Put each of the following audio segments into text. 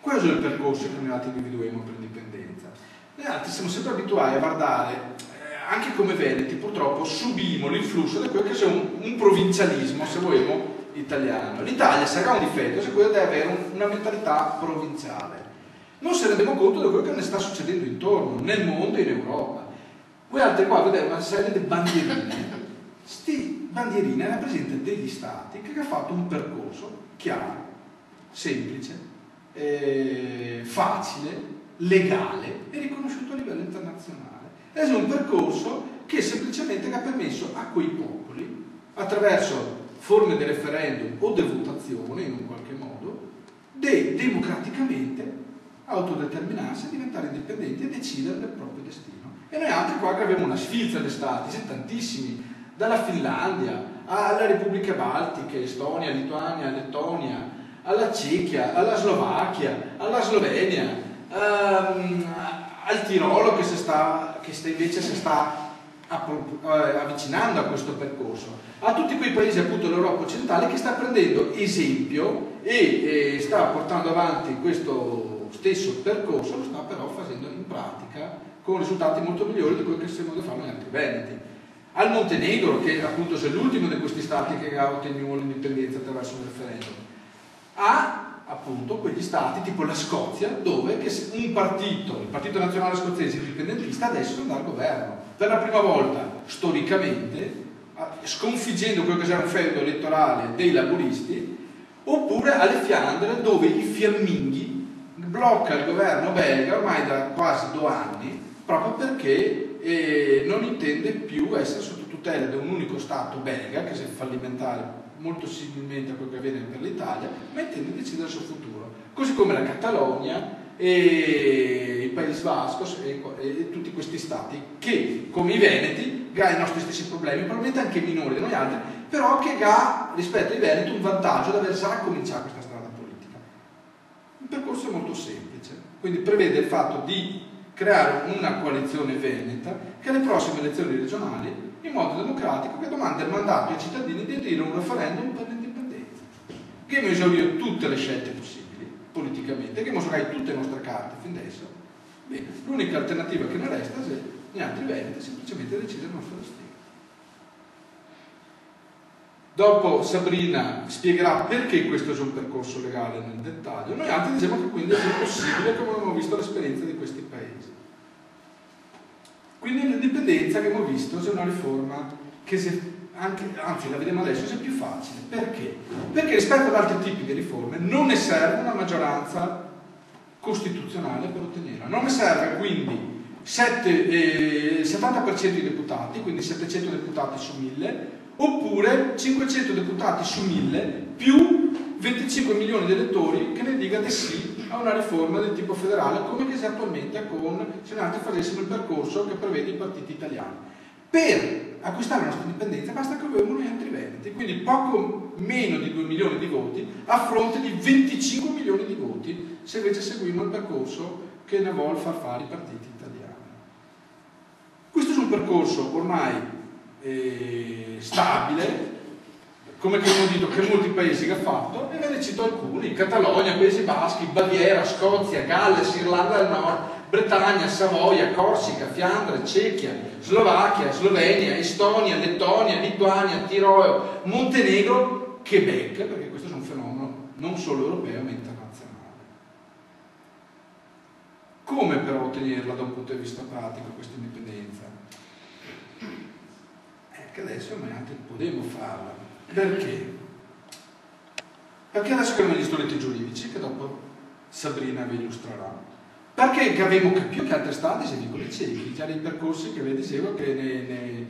Questo è il percorso che noi altri individuiamo per l'indipendenza. Noi altri siamo sempre abituati a guardare, anche come veneti purtroppo subimo l'influsso di quello che è un provincialismo, se vogliamo, italiano. L'Italia, se ha un difetto, è quello di avere una mentalità provinciale. Non si rendiamo conto di quello che ne sta succedendo intorno, nel mondo e in Europa. Voi altri qua vedete una serie di bandierine. Queste bandierine rappresentano degli stati che hanno fatto un percorso chiaro, semplice, facile, legale e riconosciuto a livello internazionale. È un percorso che semplicemente ha permesso a quei popoli, attraverso forme di referendum o di votazione in un qualche modo, di democraticamente autodeterminarsi, diventare indipendenti e decidere del proprio destino. E noi altri qua che abbiamo una sfilza di stati, sono tantissimi, dalla Finlandia alle Repubbliche Baltiche, Estonia, Lituania, Lettonia, alla Cechia, alla Slovacchia, alla Slovenia, al Tirolo che invece si sta avvicinando a questo percorso, a tutti quei paesi appunto dell'Europa occidentale che sta prendendo esempio e sta portando avanti questo stesso percorso, lo sta però facendo in pratica con risultati molto migliori di quello che stiamo facendo negli altri veneti. Al Montenegro, che appunto è l'ultimo di questi stati che ha ottenuto l'indipendenza attraverso un referendum, ha appunto quegli stati tipo la Scozia, dove un partito, il Partito Nazionale Scozzese indipendentista, adesso sta al governo per la prima volta storicamente, sconfiggendo quello che era un feudo elettorale dei laburisti, oppure alle Fiandre, dove i fiamminghi blocca il governo belga ormai da quasi 2 anni, proprio perché non intende più essere sotto tutela di un unico Stato belga, che è fallimentare molto similmente a quello che avviene per l'Italia, ma intende decidere il suo futuro. Così come la Catalogna e il País Vasco e tutti questi Stati che, come i Veneti, hanno i nostri stessi problemi, probabilmente anche minori di noi altri, però che ha rispetto ai Veneti un vantaggio di aver già cominciato questa strada politica. Il percorso è molto semplice, quindi prevede il fatto di creare una coalizione veneta che alle prossime elezioni regionali, in modo democratico, che domanda il mandato ai cittadini di dire un referendum per l'indipendenza, che mi esaurito tutte le scelte possibili politicamente, che mostrare tutte le nostre carte fin adesso. Bene, l'unica alternativa che ne resta è se gli altri veneti semplicemente decidere il nostro destino. Dopo Sabrina spiegherà perché questo è un percorso legale nel dettaglio. Noi altri diciamo che quindi è possibile, come abbiamo visto l'esperienza di questi paesi. Quindi l'indipendenza che abbiamo visto è una riforma che anzi la vediamo adesso, è più facile. Perché? Perché rispetto ad altri tipi di riforme non ne serve una maggioranza costituzionale per ottenerla. Non ne serve quindi il 70% di deputati, quindi 700 deputati su 1000, oppure 500 deputati su 1000 più 25 milioni di elettori che ne dica di sì a una riforma del tipo federale, come che sia attualmente se noi altri facessimo il percorso che prevede i partiti italiani. Per acquistare la nostra indipendenza basta che avevamo noi altri veneti, quindi poco meno di 2 milioni di voti a fronte di 25 milioni di voti se invece seguiamo il percorso che ne vuole far fare i partiti italiani. Questo è un percorso ormai stabile, come che abbiamo detto che molti paesi che ha fatto, e ve ne cito alcuni: Catalogna, Paesi Baschi, Baviera, Scozia, Galles, Irlanda del Nord, Bretagna, Savoia, Corsica, Fiandre, Cechia, Slovacchia, Slovenia, Estonia, Lettonia, Lituania, Tirolo, Montenegro, Quebec, perché questo è un fenomeno non solo europeo ma internazionale. Come però ottenerla da un punto di vista pratico questa indipendenza? Che adesso noi anche potremmo farla. Perché? Perché adesso abbiamo gli strumenti giuridici che dopo Sabrina vi illustrerà. Perché abbiamo capito che altri stati si dicono ciechi, già nei percorsi che vi dicevo che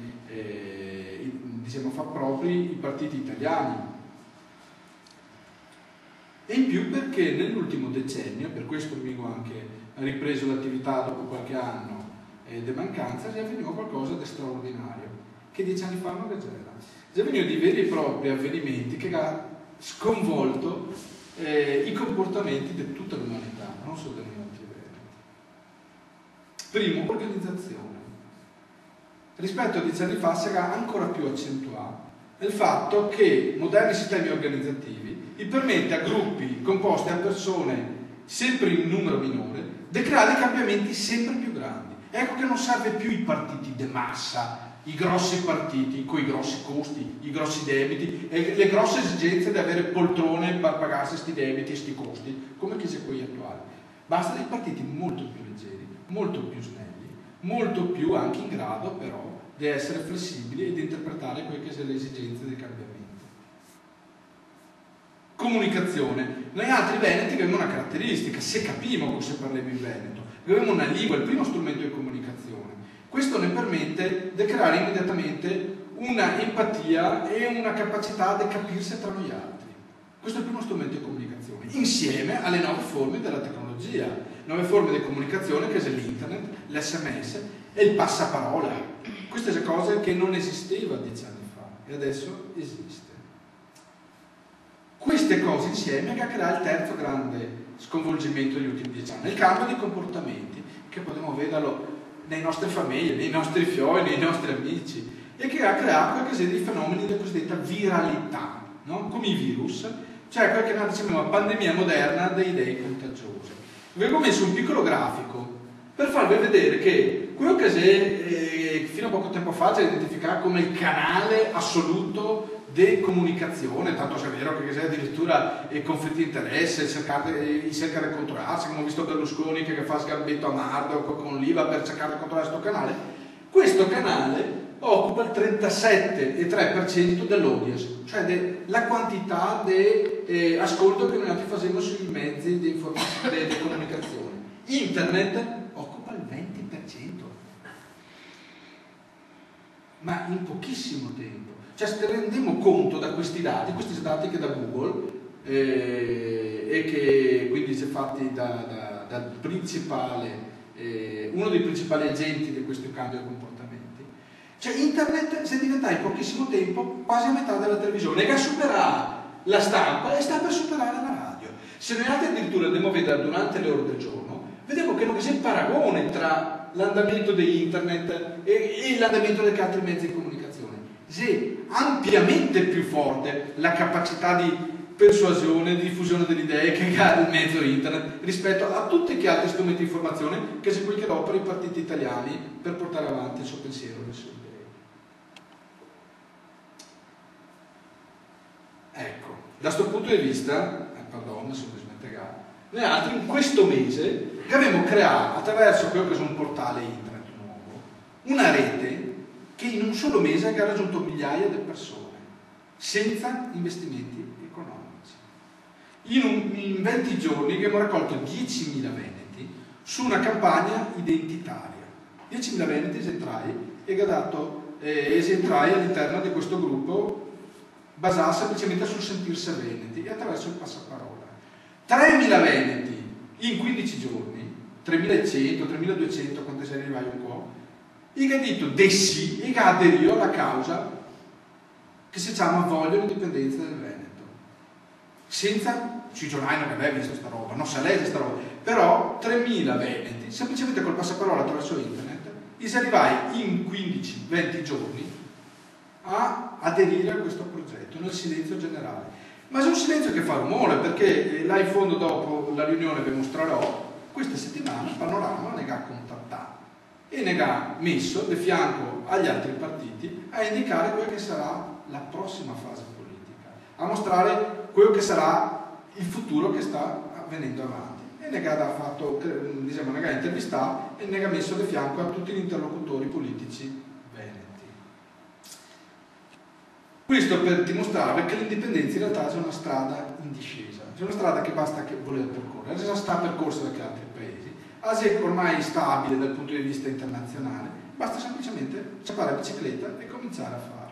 diciamo, fa propri i partiti italiani. E in più perché nell'ultimo decennio, per questo Migo anche ha ripreso l'attività dopo qualche anno di mancanza, si è avvenuto qualcosa di straordinario, che 10 anni fa non c'era. Si è avvenuto di veri e propri avvenimenti che ha sconvolto i comportamenti di tutta l'umanità, non solo dei Monti Veneti. Primo, organizzazione. Rispetto a 10 anni fa si è ancora più accentuato il fatto che moderni sistemi organizzativi gli permette a gruppi composti da persone sempre in numero minore, decrea dei cambiamenti sempre più grandi. Ecco che non serve più i partiti de massa, i grossi partiti con i grossi costi, i grossi debiti e le grosse esigenze di avere poltrone per pagarsi questi debiti e questi costi, come che sia quelli attuali. Basta dei partiti molto più leggeri, molto più snelli, molto più anche in grado però di essere flessibili e di interpretare quelle che sono le esigenze del cambiamento. Comunicazione. Noi altri veneti abbiamo una caratteristica, se capiamo cosa parliamo in Veneto, abbiamo una lingua, il primo strumento di comunicazione. Questo ne permette di creare immediatamente una empatia e una capacità di capirsi tra noi altri. Questo è il primo strumento di comunicazione, insieme alle nuove forme della tecnologia, nuove forme di comunicazione che sono l'internet, l'SMS e il passaparola. Queste sono cose che non esisteva 10 anni fa e adesso esiste. Queste cose insieme che crea il terzo grande sconvolgimento degli ultimi 10 anni, il cambio di comportamenti, che potremmo vederlo nelle nostre famiglie, nei nostri figli, nei nostri amici, e che ha creato qualche serie di fenomeni della cosiddetta viralità, no? Come i virus, cioè quella che noi diciamo una pandemia moderna delle idee contagiose. Vi avevo messo un piccolo grafico per farvi vedere che quello che fino a poco tempo fa si è identificato come il canale assoluto di comunicazione, tanto se è vero che c'è addirittura conflitti di interesse, cercare di controllarsi, come ho visto Berlusconi che fa sgambetto a Nardo con l'IVA per cercare di controllare questo canale. Questo canale occupa il 37,3% dell'audience, cioè della quantità di ascolto che noi altri facciamo sui mezzi di informazione di comunicazione. Internet occupa il 20%, ma in pochissimo tempo. Cioè, se rendiamo conto da questi dati che da Google e che quindi si è fatti dal principale, uno dei principali agenti di questo cambio di comportamenti, cioè internet si è diventato in pochissimo tempo quasi a metà della televisione, che ha superato la stampa e sta per superare la radio. Se noi altri addirittura andiamo a vedere durante le ore del giorno, vediamo che non c'è il paragone tra l'andamento di internet e l'andamento degli altri mezzi di comunicazione. Sì, ampiamente più forte la capacità di persuasione, di diffusione delle idee che ha il mezzo internet rispetto a tutti gli altri strumenti di informazione che sono quelli che operano i partiti italiani per portare avanti il suo pensiero e le sue idee. Ecco, da questo punto di vista, pardon, sono smentegato, noi altri in questo mese che abbiamo creato attraverso quello che è un portale internet nuovo, una rete che in un solo mese ha raggiunto migliaia di persone, senza investimenti economici. In 20 giorni abbiamo raccolto 10.000 veneti su una campagna identitaria. 10.000 veneti esentrai all'interno di questo gruppo basato semplicemente sul sentirsi veneti e attraverso il passaparola. 3.000 veneti in 15 giorni, 3.100, 3.200, quante se ne arrivai un po', e che ha detto dessi e che aderì alla causa che si chiama Voglio l'indipendenza del Veneto. Senza, sui giornali non aveva visto sta roba, non sa legge sta roba, però 3.000 veneti, semplicemente col passaparola attraverso internet, e si arrivai in 15-20 giorni a aderire a questo progetto, nel silenzio generale. Ma è un silenzio che fa rumore, perché là in fondo dopo la riunione vi mostrerò, questa settimana Panorama ne ha contattato e ne ha messo di fianco agli altri partiti a indicare quella che sarà la prossima fase politica, a mostrare quello che sarà il futuro che sta avvenendo avanti. E ne ha fatto, diciamo, ne ha intervistato e ne ha messo di fianco a tutti gli interlocutori politici veneti. Questo per dimostrare che l'indipendenza in realtà è una strada in discesa, è una strada che basta che voler percorrere, già sta percorsa da altri paesi. Asia è ormai stabile dal punto di vista internazionale, basta semplicemente scippare la bicicletta e cominciare a farlo.